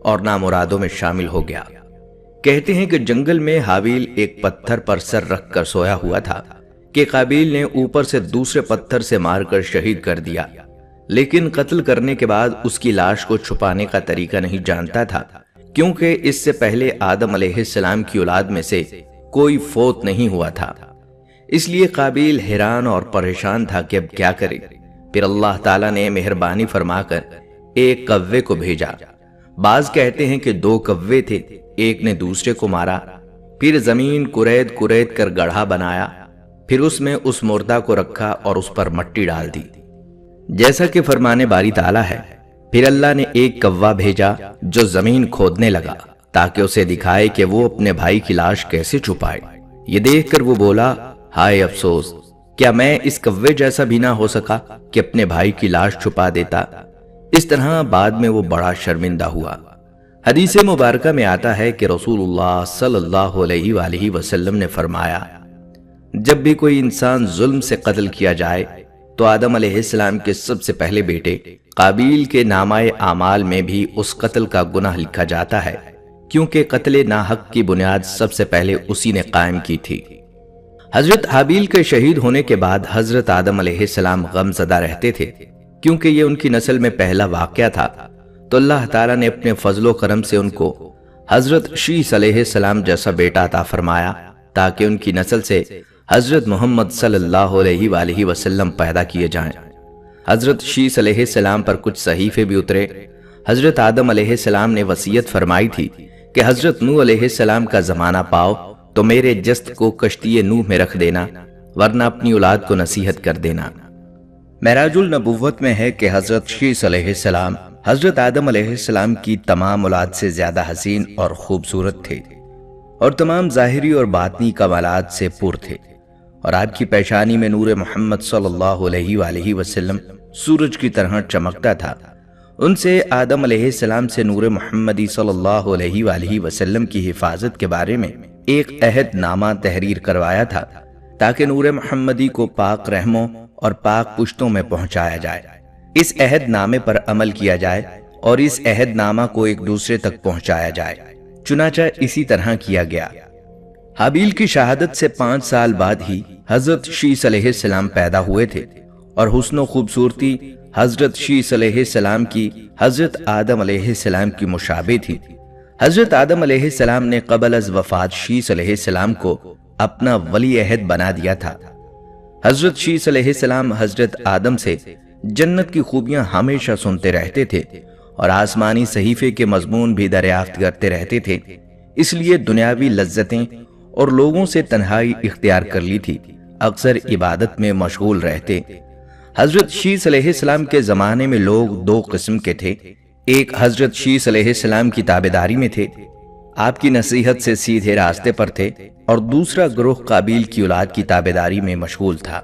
اور نامرادوں میں شامل ہو گیا۔ کہتے ہیں کہ جنگل میں حابیل ایک پتھر پر سر رکھ کر سویا ہوا تھا کہ قابیل نے اوپر سے دوسرے پتھر سے مار کر شہید کر دیا، لیکن قتل کرنے کے بعد اس کی لاش کو چھپانے کا طریقہ نہیں جانتا تھا، کیونکہ اس سے پہلے آدم علیہ السلام کی اولاد میں سے کوئی فوت نہیں ہوا تھا۔ اس لیے قابیل حیران اور پریشان تھا کہ اب کیا کرے۔ پھر اللہ تعالیٰ نے مہربانی فرما کر ایک کوے کو بھیجا۔ بعض کہتے ہیں کہ 2 کوے تھے، ایک نے دوسرے کو مارا، پھر زمین کرید کرید کر گڑھا بنایا، پھر اس میں اس مردہ کو رکھا اور اس پر مٹی ڈال دی، جیسا کہ فرمانے باری تعالیٰ ہے۔ پھر اللہ نے ایک کوا بھیجا جو زمین کھودنے لگا تاکہ اسے دکھائے کہ وہ اپنے بھائی کی لاش کیسے چھپائے۔ یہ دیکھ کر وہ بولا، ہائے افسوس، کیا میں اس کوے جیسا بھی نہ ہو سکا کہ اپنے بھائی کی لاش چھپا دیتا۔ اس طرح بعد میں وہ بڑا شرمندہ ہوا۔ حدیث مبارکہ میں آتا ہے کہ رسول اللہ صلی اللہ علیہ وآلہ وسلم نے فرمایا، جب بھی کوئی انسان ظلم سے قتل کیا جائے تو آدم علیہ السلام کے سب سے پہلے بیٹے قابیل کے نامہ اعمال میں بھی اس قتل کا گناہ لکھا جاتا ہے، کیونکہ قتل ناحق کی بنیاد سب سے پہلے اسی نے قائم کی تھی۔ حضرت حابیل کے شہید ہونے کے بعد حضرت آدم علیہ السلام غم زدہ رہتے تھے، کیونکہ یہ ان کی نسل میں پہلا واقعہ تھا، تو اللہ تعالیٰ نے اپنے فضل و کرم سے ان کو حضرت شیس علیہ السلام جیسا بیٹا عطا فرمایا، تاکہ ان کی نسل سے حضرت محمد صلی اللہ علیہ وآلہ وسلم پیدا کیے جائیں۔ حضرت شیس علیہ السلام پر کچھ صحیفے بھی اترے۔ حضرت آدم علیہ السلام نے وصیت فرمائی تھی کہ حضرت نوح علیہ السلام کا زمانہ پاؤ تو میرے جسد کو کشتی نوح میں رکھ دینا، ورنہ اپنی اولاد کو نصیحت کر دینا۔ معراج النبوت میں ہے کہ حضرت شیس علیہ السلام حضرت آدم علیہ السلام کی تمام اولاد سے زیادہ حسین اور خوبصورت تھے، اور تمام ظاہری اور باطنی کمالات سے پر تھے، اور آپ کی پیشانی میں نور محمد صلی اللہ علیہ وآلہ وسلم سورج کی طرح چمکتا تھا۔ ان سے آدم علیہ السلام سے نور محمدی صلی اللہ علیہ وآلہ وسلم کی حفاظت کے بارے میں ایک عہد نامہ تحریر کروایا تھا، تاکہ نور محمدی کو پاک رحموں اور پاک پشتوں میں پہنچایا جائے، اس عہد نامے پر عمل کیا جائے اور اس عہد نامہ کو ایک دوسرے تک پہنچایا جائے۔ چنانچہ اسی طرح کیا گیا۔ حابیل کی شہادت سے 5 سال بعد ہی حضرت شیس علیہ السلام پیدا ہوئے تھے، اور حسن و خوبصورتی حضرت شیس علیہ السلام کی حضرت آدم علیہ السلام کی مشابہ تھی۔ حضرت آدم علیہ السلام نے قبل از وفات شیس علیہ السلام کو اپنا ولی عہد بنا دیا تھا۔ حضرت شیس علیہ السلام حضرت آدم سے جنت کی خوبیاں ہمیشہ سنتے رہتے تھے، اور آسمانی صحیفے کے مضمون بھی دریافت کرتے رہتے تھے، اس لیے دنیاوی لذتیں اور لوگوں سے تنہائی اختیار کر لی تھی، اکثر عبادت میں مشغول رہتے۔ حضرت شیس علیہ السلام کے زمانے میں لوگ 2 قسم کے تھے، ایک حضرت شیس علیہ السلام کی تابعداری میں تھے، آپ کی نصیحت سے سیدھے راستے پر تھے، اور دوسرا گروہ قابیل کی اولاد کی تابعداری میں مشغول تھا۔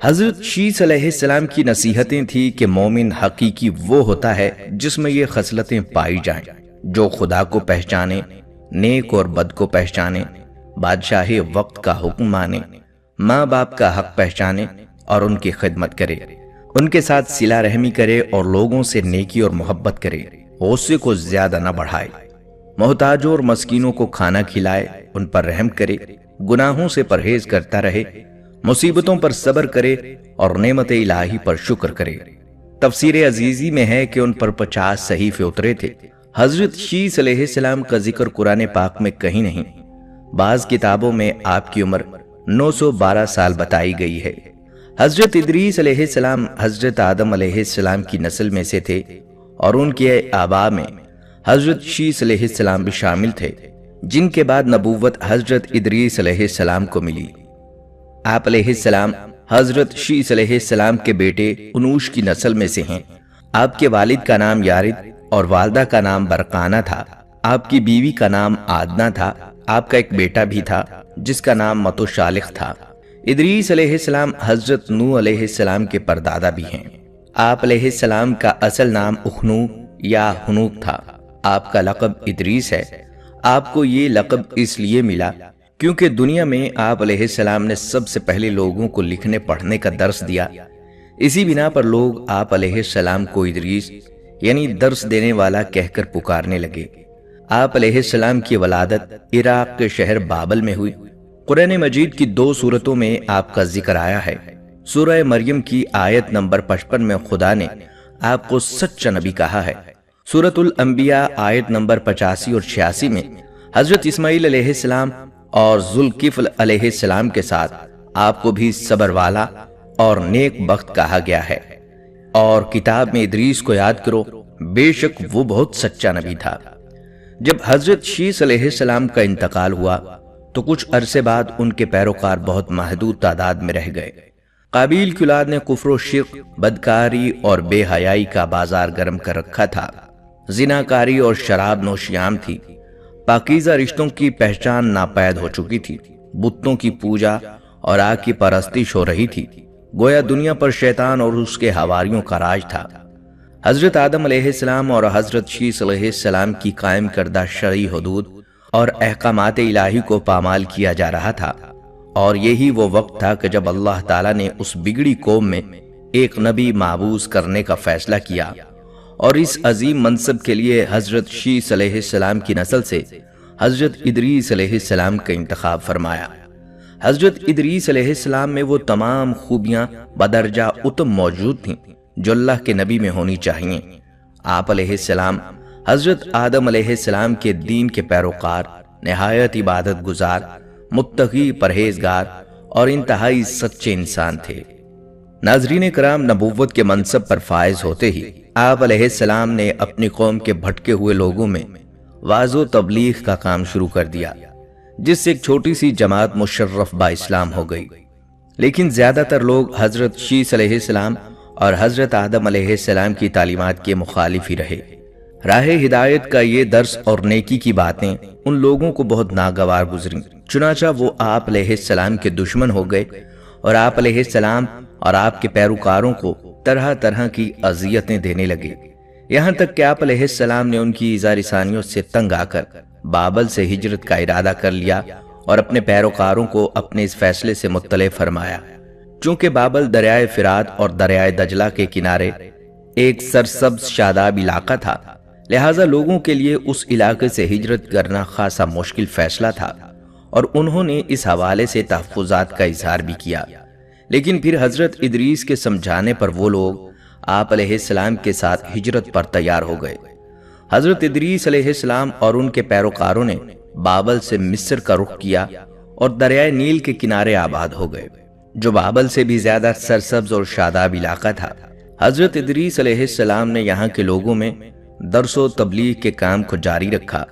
حضرت شیس علیہ السلام کی نصیحتیں تھی کہ مومن حقیقی وہ ہوتا ہے جس میں یہ خصلتیں پائی جائیں، جو خدا کو پہچانے، نیک اور بد کو پہچانے، بادشاہ وقت کا حکم مانے، ماں باپ کا حق پہچانے اور ان کی خدمت کرے، ان کے ساتھ صلہ رحمی کرے اور لوگوں سے نیکی اور محبت کرے، غصے کو زیادہ نہ بڑھائے، محتاجوں اور مسکینوں کو کھانا کھلائے، ان پر رحم کرے، گناہوں سے پرہیز کرتا رہے، مصیبتوں پر صبر کرے اور نعمت الہی پر شکر کرے۔ تفسیر عزیزی میں ہے کہ ان پر 50 صحیفے اترے تھے۔ حضرت شیس علیہ السلام کا ذکر قرآن پاک میں کہیں نہیں، بعض کتابوں میں آپ کی عمر 912 سال بتائی گئی ہے۔ حضرت ادریس علیہ السلام حضرت آدم علیہ السلام کی نسل میں سے تھے، اور ان کے آباء میں حضرت شیس علیہ السلام بھی شامل تھے، جن کے بعد نبوت حضرت ادریس علیہ السلام کو ملی۔ آپ علیہ السلام حضرت شیس علیہ السلام کے بیٹے انوش کی نسل میں سے ہیں۔ آپ کے والد کا نام یارد اور والدہ کا نام برقانہ تھا۔ آپ کی بیوی کا نام آدنہ تھا۔ آپ کا ایک بیٹا بھی تھا جس کا نام متوشالخ تھا۔ ادریس علیہ السلام حضرت نوح علیہ السلام کے پردادا بھی ہیں۔ آپ علیہ السلام کا اصل نام اخنوک یا ہنوک تھا۔ آپ کا لقب ادریس ہے۔ آپ کو یہ لقب اس لیے ملا کیونکہ دنیا میں آپ علیہ السلام نے سب سے پہلے لوگوں کو لکھنے پڑھنے کا درس دیا۔ اسی بنا پر لوگ آپ علیہ السلام کو ادریس یعنی درس دینے والا کہہ کر پکارنے لگے۔ آپ علیہ السلام کی ولادت عراق کے شہر بابل میں ہوئی۔ قرآن مجید کی 2 سورتوں میں آپ کا ذکر آیا ہے۔ سورہ مریم کی آیت نمبر 55 میں خدا نے آپ کو سچا نبی کہا ہے۔ سورۃ الانبیاء آیت نمبر 85 اور 86 میں حضرت اسماعیل علیہ السلام اور ذوالکفل علیہ السلام کے ساتھ آپ کو بھی صبر والا اور نیک بخت کہا گیا ہے۔ اور کتاب میں ادریس کو یاد کرو، بے شک وہ بہت سچا نبی تھا۔ جب حضرت شیس علیہ السلام کا انتقال ہوا تو کچھ عرصے بعد ان کے پیروکار بہت محدود تعداد میں رہ گئے۔ قابیل کی اولاد نے کفر و شرک، بدکاری اور بے حیائی کا بازار گرم کر رکھا تھا۔ زناکاری اور شراب نوشی عام تھی۔ پاکیزہ رشتوں کی پہچان ناپید ہو چکی تھی۔ بتوں کی پوجا اور آگ کی پرستش ہو رہی تھی۔ گویا دنیا پر شیطان اور اس کے حواریوں کا راج تھا۔ حضرت آدم علیہ السلام اور حضرت شیس علیہ السلام کی قائم کردہ شرعی حدود اور احکامات الہی کو پامال کیا جا رہا تھا، اور یہی وہ وقت تھا کہ جب اللہ تعالیٰ نے اس بگڑی قوم میں ایک نبی مابعوث کرنے کا فیصلہ کیا، اور اس عظیم منصب کے لیے حضرت شیس علیہ السلام کی نسل سے حضرت ادریس علیہ السلام کا انتخاب فرمایا۔ حضرت ادریس علیہ السلام میں وہ تمام خوبیاں بدرجہ اتم موجود تھیں جو اللہ کے نبی میں ہونی چاہیے۔ آپ علیہ السلام حضرت آدم علیہ السلام کے دین کے پیروکار، نہایت عبادت گزار، متقی، پرہیزگار اور انتہائی سچے انسان تھے۔ ناظرین کرام، نبوت کے منصب پر فائز ہوتے ہی آپ علیہ السلام نے اپنی قوم کے بھٹکے ہوئے لوگوں میں وعظ و تبلیغ کا کام شروع کر دیا، جس سے ایک چھوٹی سی جماعت مشرف با اسلام ہو گئی۔ لیکن زیادہ تر لوگ حضرت شیس علیہ السلام اور حضرت آدم علیہ السلام کی تعلیمات کے مخالف ہی رہے۔ راہ ہدایت کا یہ درس اور نیکی کی باتیں ان لوگوں کو بہت ناگوار گزریں، چنانچہ وہ آپ علیہ السلام کے دشمن ہو گئے اور آپ علیہ السلام اور آپ کے پیروکاروں کو طرح طرح کی اذیتیں دینے لگے، یہاں تک کہ آپ علیہ السلام نے ان کی ایذا رسانیوں سے تنگ آ کر بابل سے ہجرت کا ارادہ کر لیا اور اپنے پیروکاروں کو اپنے اس فیصلے سے مطلع فرمایا۔ چونکہ بابل دریائے فرات اور دریائے دجلہ کے کنارے ایک سرسبز شاداب علاقہ تھا، لہٰذا لوگوں کے لیے اس علاقے سے ہجرت کرنا خاصا مشکل فیصلہ تھا، اور انہوں نے اس حوالے سے تحفظات کا اظہار بھی کیا۔ لیکن پھر حضرت ادریس کے سمجھانے پر وہ لوگ آپ علیہ السلام کے ساتھ ہجرت پر تیار ہو گئے۔ حضرت ادریس علیہ السلام اور ان کے پیروکاروں نے بابل سے مصر کا رخ کیا اور دریائے نیل کے کنارے آباد ہو گئے، جو بابل سے بھی زیادہ سرسبز اور شاداب علاقہ تھا۔ حضرت ادریس علیہ السلام نے یہاں کے لوگوں میں درس و تبلیغ کے کام کو جاری رکھا۔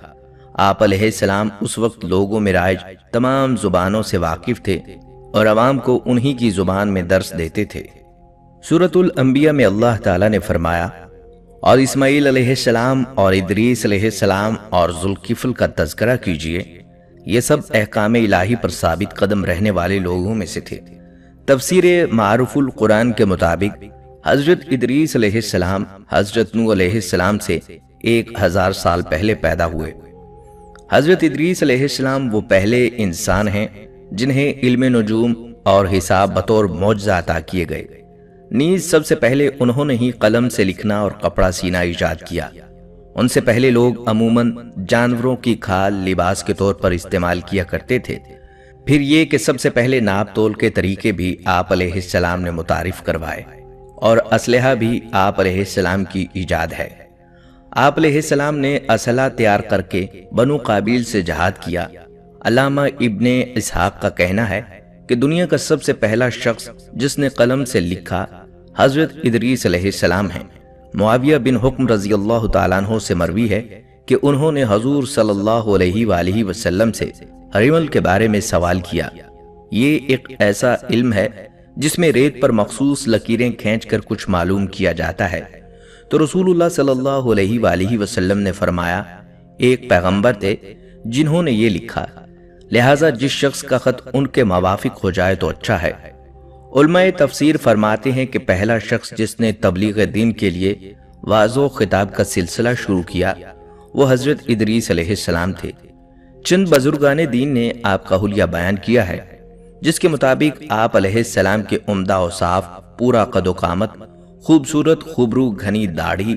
آپ علیہ السلام اس وقت لوگوں میں رائج تمام زبانوں سے واقف تھے اور عوام کو انہی کی زبان میں درس دیتے تھے۔ سورۃ الانبیاء میں اللہ تعالیٰ نے فرمایا، اور اسماعیل علیہ السلام اور ادریس علیہ السلام اور ذوالکفل کا تذکرہ کیجئے، یہ سب احکام الہی پر ثابت قدم رہنے والے لوگوں میں سے تھے۔ تفسیر معروف القرآن کے مطابق حضرت ادریس علیہ السلام حضرت نوح علیہ السلام سے 1000 سال پہلے پیدا ہوئے۔ حضرت ادریس علیہ السلام وہ پہلے انسان ہیں جنہیں علم نجوم اور حساب بطور معجزہ عطا کیے گئے۔ نیز سب سے پہلے انہوں نے ہی قلم سے لکھنا اور کپڑا سینا ایجاد کیا۔ ان سے پہلے لوگ عموماً جانوروں کی کھال لباس کے طور پر استعمال کیا کرتے تھے۔ پھر یہ کہ سب سے پہلے ناپ تول کے طریقے بھی آپ علیہ السلام نے متعارف کروائے، اور اسلحہ بھی آپ علیہ السلام کی ایجاد ہے۔ آپ علیہ السلام نے اسلحہ تیار کر کے بنو قابیل سے جہاد کیا۔ علامہ ابن اسحاق کا کہنا ہے کہ دنیا کا سب سے پہلا شخص جس نے قلم سے لکھا حضرت ادریس علیہ السلام ہیں۔ معاویہ بن حکم رضی اللہ تعالیٰ عنہ سے مروی ہے کہ انہوں نے حضور صلی اللہ علیہ وآلہ وسلم سے ریمل کے بارے میں سوال کیا۔ یہ ایک ایسا علم ہے جس میں ریت پر مخصوص لکیریں کھینچ کر کچھ معلوم کیا جاتا ہے۔ تو رسول اللہ صلی اللہ علیہ وآلہ وسلم نے فرمایا، ایک پیغمبر تھے جنہوں نے یہ لکھا، لہٰذا جس شخص کا خط ان کے موافق ہو جائے تو اچھا ہے۔ علماء تفسیر فرماتے ہیں کہ پہلا شخص جس نے تبلیغ دین کے لیے وعظ و خطاب کا سلسلہ شروع کیا وہ حضرت ادریس علیہ السلام تھے۔ چند بزرگان دین نے آپ کا حلیہ بیان کیا ہے، جس کے مطابق آپ علیہ السلام کے عمدہ اوصاف، پورا قد و قامت، خوبصورت خوبرو گھنی داڑھی،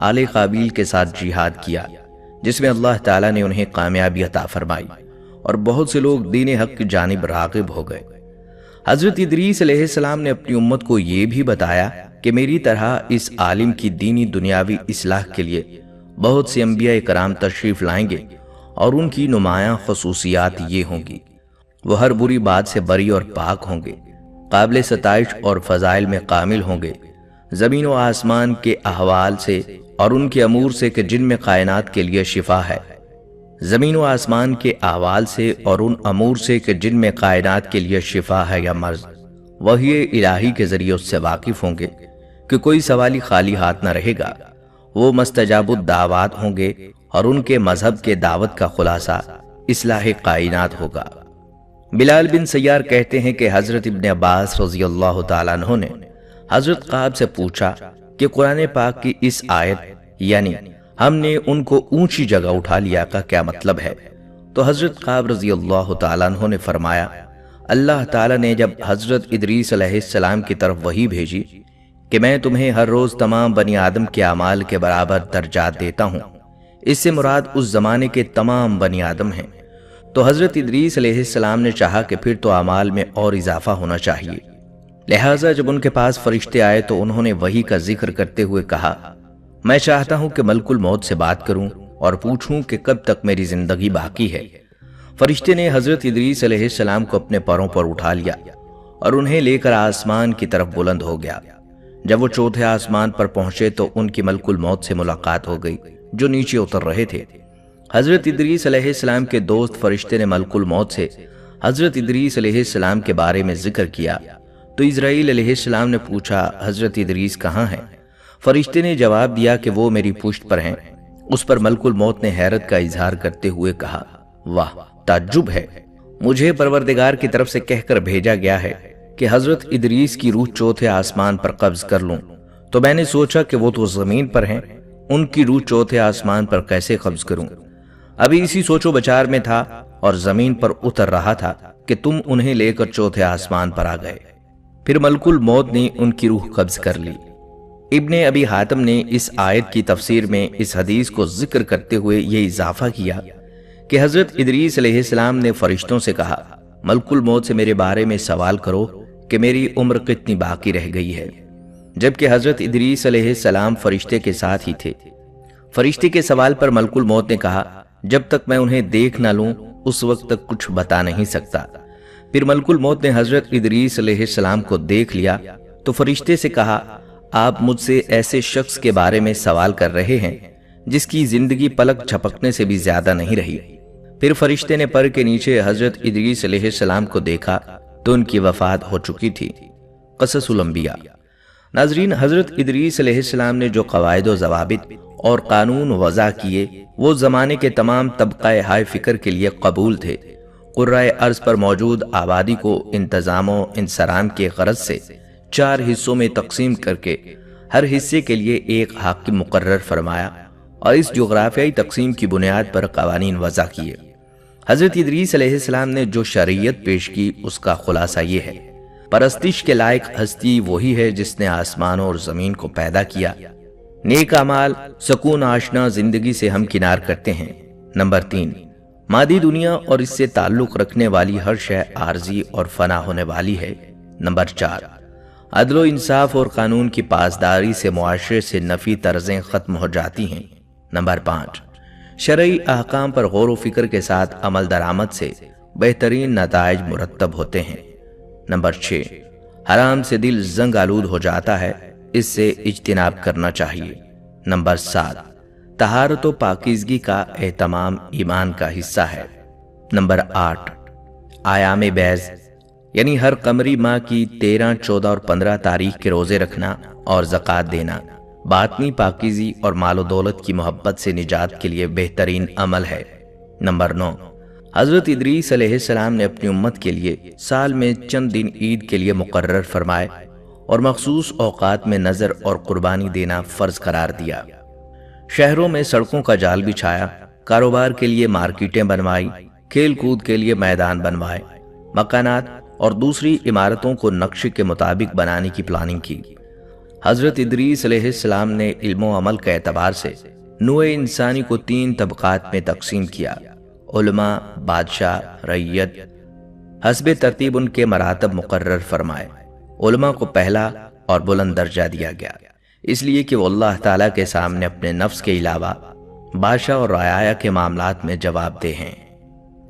آل قابیل کے ساتھ جہاد کیا، جس میں اللہ تعالیٰ نے انہیں کامیابی عطا فرمائی اور بہت سے لوگ دین حق کی جانب راغب ہو گئے۔ حضرت ادریس علیہ السلام نے اپنی امت کو یہ بھی بتایا کہ میری طرح اس عالم کی دینی دنیاوی اصلاح کے لیے بہت سے انبیاء کرام تشریف لائیں گے، اور ان کی نمایاں خصوصیات یہ ہوں گی: وہ ہر بری بات سے بری اور پاک ہوں گے، قابل ستائش اور فضائل میں کامل ہوں گے، زمین و آسمان کے احوال سے اور ان کے امور سے کہ جن میں کائنات کے لیے شفا ہے، زمین و آسمان کے احوال سے اور ان امور سے کہ جن میں کائنات کے لیے شفا ہے یا مرض، وحی الہی کے ذریعے اس سے واقف ہوں گے کہ کوئی سوالی خالی ہاتھ نہ رہے گا، وہ مستجاب الدعوات ہوں گے اور ان کے مذہب کے دعوت کا خلاصہ اصلاح کائنات ہوگا۔ بلال بن سیار کہتے ہیں کہ حضرت ابن عباس رضی اللہ تعالیٰ عنہ نے حضرت قعب سے پوچھا کہ قرآن پاک کی اس آیت یعنی ہم نے ان کو اونچی جگہ اٹھا لیا کا کیا مطلب ہے؟ تو حضرت قعب رضی اللہ تعالیٰ عنہ نے فرمایا، اللہ تعالیٰ نے جب حضرت ادریس علیہ السلام کی طرف وحی بھیجی کہ میں تمہیں ہر روز تمام بنی آدم کے اعمال کے برابر درجات دیتا ہوں، اس سے مراد اس زمانے کے تمام بنی آدم ہیں، تو حضرت ادریس علیہ السلام نے چاہا کہ پھر تو اعمال میں اور اضافہ ہونا چاہیے، لہٰذا جب ان کے پاس فرشتے آئے تو انہوں نے وحی کا ذکر کرتے ہوئے کہا، میں چاہتا ہوں کہ ملک الموت سے بات کروں اور پوچھوں کہ کب تک میری زندگی باقی ہے۔ فرشتے نے حضرت ادریس علیہ السلام کو اپنے پروں پر اٹھا لیا اور انہیں لے کر آسمان کی طرف بلند ہو گیا۔ جب وہ چوتھے آسمان پر پہنچے تو ان کی ملک الموت سے ملاقات ہو گئی جو نیچے اتر رہے تھے۔ حضرت ادریس علیہ السلام کے دوست فرشتے نے ملک الموت سے حضرت ادریس علیہ السلام کے بارے میں ذکر کیا تو اسرائیل علیہ السلام نے پوچھا، حضرت ادریس کہاں ہیں؟ فرشتے نے جواب دیا کہ وہ میری پشت پر ہیں۔ اس پر ملک الموت نے حیرت کا اظہار کرتے ہوئے کہا، واہ، تعجب ہے، مجھے پروردگار کی طرف سے کہہ کر بھیجا گیا ہے کہ حضرت ادریس کی روح چوتھے آسمان پر قبض کر لوں، تو میں نے سوچا کہ وہ تو زمین پر ہیں، ان کی روح چوتھے آسمان پر کیسے قبض کروں؟ ابھی اسی سوچ و بچار میں تھا اور زمین پر اتر رہا تھا کہ تم انہیں لے کر چوتھے آسمان پر آ گئے، پھر ملک الموت نے ان کی روح قبض کر لی۔ ابن ابی حاتم نے اس آیت کی تفسیر میں اس حدیث کو ذکر کرتے ہوئے یہ اضافہ کیا کہ حضرت ادریس علیہ السلام نے فرشتوں سے کہا، ملک الموت سے میرے بارے میں سوال کرو کہ میری عمر کتنی باقی رہ گئی ہے، جبکہ حضرت ادریس علیہ السلام فرشتے کے ساتھ ہی تھے۔ فرشتے کے سوال پر ملک الموت نے کہا، جب تک میں انہیں دیکھ نہ لوں اس وقت تک کچھ بتا نہیں سکتا۔ پھر ملک الموت نے حضرت ادریس علیہ السلام کو دیکھ لیا تو فرشتے سے کہا، آپ مجھ سے ایسے شخص کے بارے میں سوال کر رہے ہیں جس کی زندگی پلک جھپکنے سے بھی زیادہ نہیں رہی۔ پھر فرشتے نے پر کے نیچے حضرت ادریس علیہ السلام کو دیکھا تو ان کی وفات ہو چکی تھی۔ قصص الانبیاء۔ ناظرین، حضرت ادریس علیہ السلام نے جو قواعد و ضوابط اور قانون وضع کیے وہ زمانے کے تمام طبقہ ہائے فکر کے لیے قبول تھے۔ قرۂ ارض پر موجود آبادی کو انتظام و انصرام کے غرض سے 4 حصوں میں تقسیم کر کے ہر حصے کے لیے ایک حاکم مقرر فرمایا اور اس جغرافیائی تقسیم کی بنیاد پر قوانین وضع کیے۔ حضرت ادریس علیہ السلام نے جو شریعت پیش کی اس کا خلاصہ یہ ہے، پرستش کے لائق ہستی وہی ہے جس نے آسمانوں اور زمین کو پیدا کیا۔ نیک اعمال سکون آشنا زندگی سے ہمکنار کرتے ہیں۔ نمبر 3، مادی دنیا اور اس سے تعلق رکھنے والی ہر شے عارضی اور فنا ہونے والی ہے۔ نمبر 4، عدل و انصاف اور قانون کی پاسداری سے معاشرے سے نفی طرزیں ختم ہو جاتی ہیں۔ نمبر 5، شرعی احکام پر غور و فکر کے ساتھ عمل درآمد سے بہترین نتائج مرتب ہوتے ہیں۔ نمبر 6، حرام سے دل زنگ آلود ہو جاتا ہے، اس سے اجتناب کرنا چاہیے۔ نمبر 7، طہارت و پاکیزگی کا اہتمام ایمان کا حصہ ہے۔ نمبر 8، ایام بیض یعنی ہر قمری ماہ کی 13، 14 اور 15 تاریخ کے روزے رکھنا اور زکوٰۃ دینا باطنی پاکیزی اور مال و دولت کی محبت سے نجات کے لیے بہترین عمل ہے۔ نمبر 9، حضرت ادریس علیہ السلام نے اپنی امت کے لیے سال میں چند دن عید کے لیے مقرر فرمائے اور مخصوص اوقات میں نظر اور قربانی دینا فرض قرار دیا۔ شہروں میں سڑکوں کا جال بچھایا، کاروبار کے لیے مارکیٹیں بنوائی، کھیل کود کے لیے میدان بنوائے، مکانات اور دوسری عمارتوں کو نقشے کے مطابق بنانے کی پلاننگ کی۔ حضرت ادریس علیہ السلام نے علم و عمل کے اعتبار سے نوع انسانی کو 3 طبقات میں تقسیم کیا: علماء، بادشاہ، رعیت۔ حسب ترتیب ان کے مراتب مقرر فرمائے۔ علماء کو پہلا اور بلند درجہ دیا گیا، اس لیے کہ وہ اللہ تعالیٰ کے سامنے اپنے نفس کے علاوہ بادشاہ اور رعایا کے معاملات میں جواب دہ ہیں۔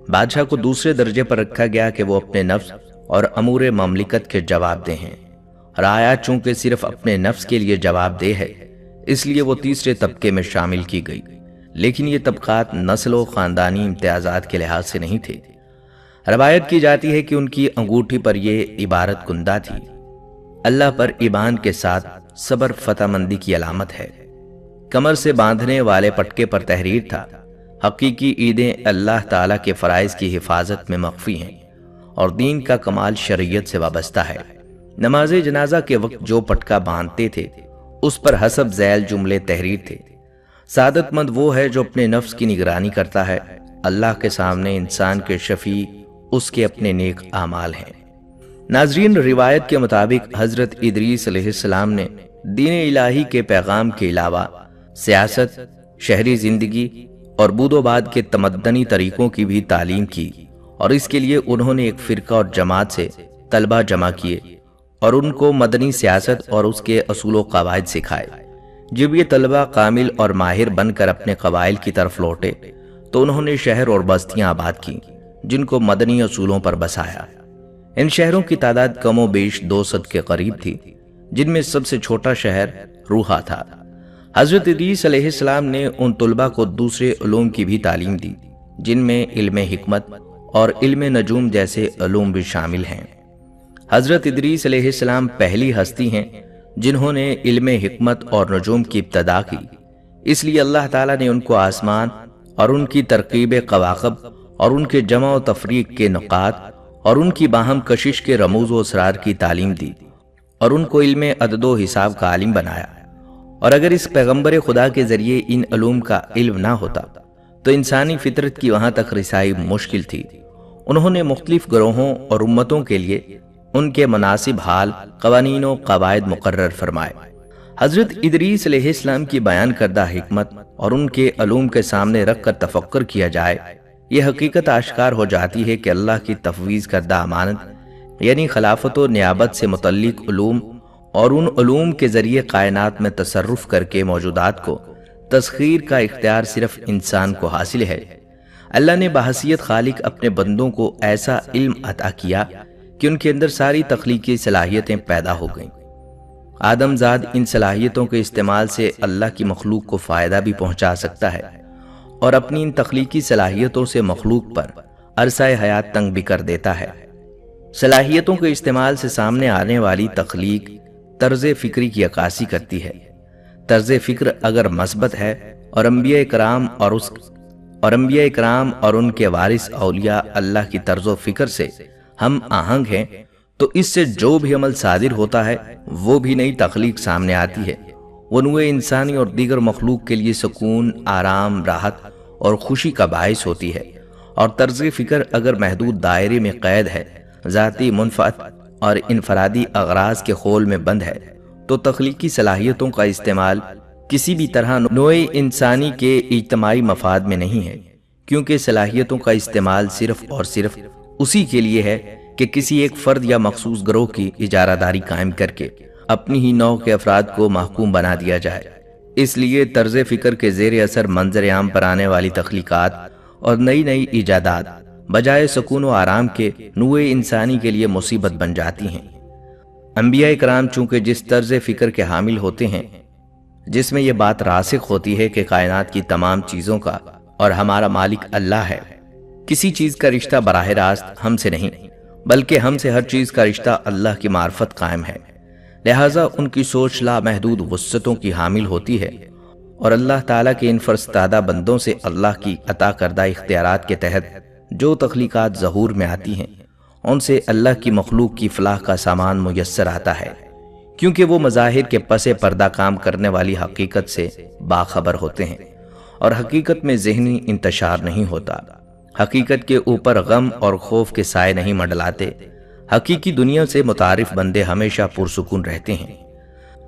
بادشاہ کو دوسرے درجے پر رکھا گیا کہ وہ اپنے نفس اور امور مملکت کے جواب دہ ہیں۔ رعایا چونکہ صرف اپنے نفس کے لیے جواب دہ ہے، اس لیے وہ تیسرے طبقے میں شامل کی گئی، لیکن یہ طبقات نسل و خاندانی امتیازات کے لحاظ سے نہیں تھے۔ روایت کی جاتی ہے کہ ان کی انگوٹھی پر یہ عبارت کندہ تھی: اللہ پر ایمان کے ساتھ صبر فتح مندی کی علامت ہے۔ کمر سے باندھنے والے پٹکے پر تحریر تھا: حقیقی عیدیں اللہ تعالیٰ کے فرائض کی حفاظت میں مخفی ہیں اور دین کا کمال شریعت سے وابستہ ہے۔ نماز جنازہ کے وقت جو پٹکا باندھتے تھے اس پر حسب ذیل جملے تحریر تھے: سعادت مند وہ ہے جو اپنے نفس کی نگرانی کرتا ہے، اللہ کے سامنے انسان کے شفیع اس کے اپنے نیک اعمال ہیں۔ ناظرین، روایت کے مطابق حضرت ادریس علیہ السلام نے دین الہی کے پیغام کے علاوہ سیاست، شہری زندگی اور بود و باد کے تمدنی طریقوں کی بھی تعلیم کی، اور اس کے لیے انہوں نے ایک فرقہ اور جماعت سے طلبہ جمع کیے اور ان کو مدنی سیاست اور اس کے اصول و قواعد سکھائے۔ جب یہ طلبہ کامل اور ماہر بن کر اپنے قبائل کی طرف لوٹے تو انہوں نے شہر اور بستیاں آباد کی جن کو مدنی اصولوں پر بسایا۔ ان شہروں کی تعداد کم و بیش 200 کے قریب تھی، جن میں سب سے چھوٹا شہر روحا تھا۔ حضرت ادریس علیہ السلام نے ان طلبہ کو دوسرے علوم کی بھی تعلیم دی، جن میں علم حکمت اور علم نجوم جیسے علوم بھی شامل ہیں۔ حضرت ادریس علیہ السلام پہلی ہستی ہیں جنہوں نے علم حکمت اور نجوم کی ابتدا کی، اس لیے اللہ تعالیٰ نے ان کو آسمان اور ان کی ترکیب کواکب اور ان کے جمع و تفریق کے نقاط اور ان کی باہم کشش کے رموز و اسرار کی تعلیم دی اور ان کو علم عدد و حساب کا عالم بنایا۔ اور اگر اس پیغمبر خدا کے ذریعے ان علوم کا علم نہ ہوتا تو انسانی فطرت کی وہاں تک رسائی مشکل تھی۔ انہوں نے مختلف گروہوں اور امتوں کے لیے ان کے مناسب حال، قوانین و قواعد مقرر فرمائے۔ حضرت ادریس علیہ السلام کی بیان کردہ حکمت اور ان کے علوم کے سامنے رکھ کر تفکر کیا جائے، یہ حقیقت آشکار ہو جاتی ہے کہ اللہ کی تفویض کردہ امانت یعنی خلافت و نیابت سے متعلق علوم اور ان علوم کے ذریعے کائنات میں تصرف کر کے موجودات کو تسخیر کا اختیار صرف انسان کو حاصل ہے۔ اللہ نے بحیثیت خالق اپنے بندوں کو ایسا علم عطا کیا کہ ان کے اندر ساری تخلیقی صلاحیتیں پیدا ہو گئیں۔ آدم زاد ان صلاحیتوں کے استعمال سے اللہ کی مخلوق کو فائدہ بھی پہنچا سکتا ہے اور اپنی ان تخلیقی صلاحیتوں سے مخلوق پر عرصہ حیات تنگ بھی کر دیتا ہے۔ صلاحیتوں کے استعمال سے سامنے آنے والی تخلیق طرز فکری کی عکاسی کرتی ہے۔ طرز فکر اگر مثبت ہے اور انبیاء اکرام اور ان کے وارث اولیاء اللہ کی طرز و فکر سے ہم آہنگ ہیں تو اس سے جو بھی عمل صادر ہوتا ہے وہ بھی نئی تخلیق سامنے آتی ہے۔ وہ نوع انسانی اور دیگر مخلوق کے لیے سکون، آرام، راحت اور خوشی کا باعث ہوتی ہے۔ اور طرز فکر اگر محدود دائرے میں قید ہے، ذاتی منفعت اور انفرادی اغراض کے خول میں بند ہے، تو تخلیقی صلاحیتوں کا استعمال کسی بھی طرح نوع انسانی کے اجتماعی مفاد میں نہیں ہے، کیونکہ صلاحیتوں کا استعمال صرف اور صرف اسی کے لیے ہے کہ کسی ایک فرد یا مخصوص گروہ کی اجارہ داری قائم کر کے اپنی ہی نوع کے افراد کو محکوم بنا دیا جائے۔ اس لیے طرز فکر کے زیر اثر منظر عام پر آنے والی تخلیقات اور نئی نئی ایجادات بجائے سکون و آرام کے نوع انسانی کے لیے مصیبت بن جاتی ہیں۔ انبیاء کرام چونکہ جس طرز فکر کے حامل ہوتے ہیں جس میں یہ بات راسخ ہوتی ہے کہ کائنات کی تمام چیزوں کا اور ہمارا مالک اللہ ہے، کسی چیز کا رشتہ براہ راست ہم سے نہیں بلکہ ہم سے ہر چیز کا رشتہ اللہ کی معرفت قائم ہے، لہٰذا ان کی سوچ لامحدود وسعتوں کی حامل ہوتی ہے اور اللہ تعالیٰ کے ان فرستادہ بندوں سے اللہ کی عطا کردہ اختیارات کے تحت جو تخلیقات ظہور میں آتی ہیں ان سے اللہ کی مخلوق کی فلاح کا سامان میسر آتا ہے، کیونکہ وہ مظاہر کے پس پردہ کام کرنے والی حقیقت سے باخبر ہوتے ہیں اور حقیقت میں ذہنی انتشار نہیں ہوتا، حقیقت کے اوپر غم اور خوف کے سائے نہیں منڈلاتے، حقیقی دنیا سے متعارف بندے ہمیشہ پرسکون رہتے ہیں۔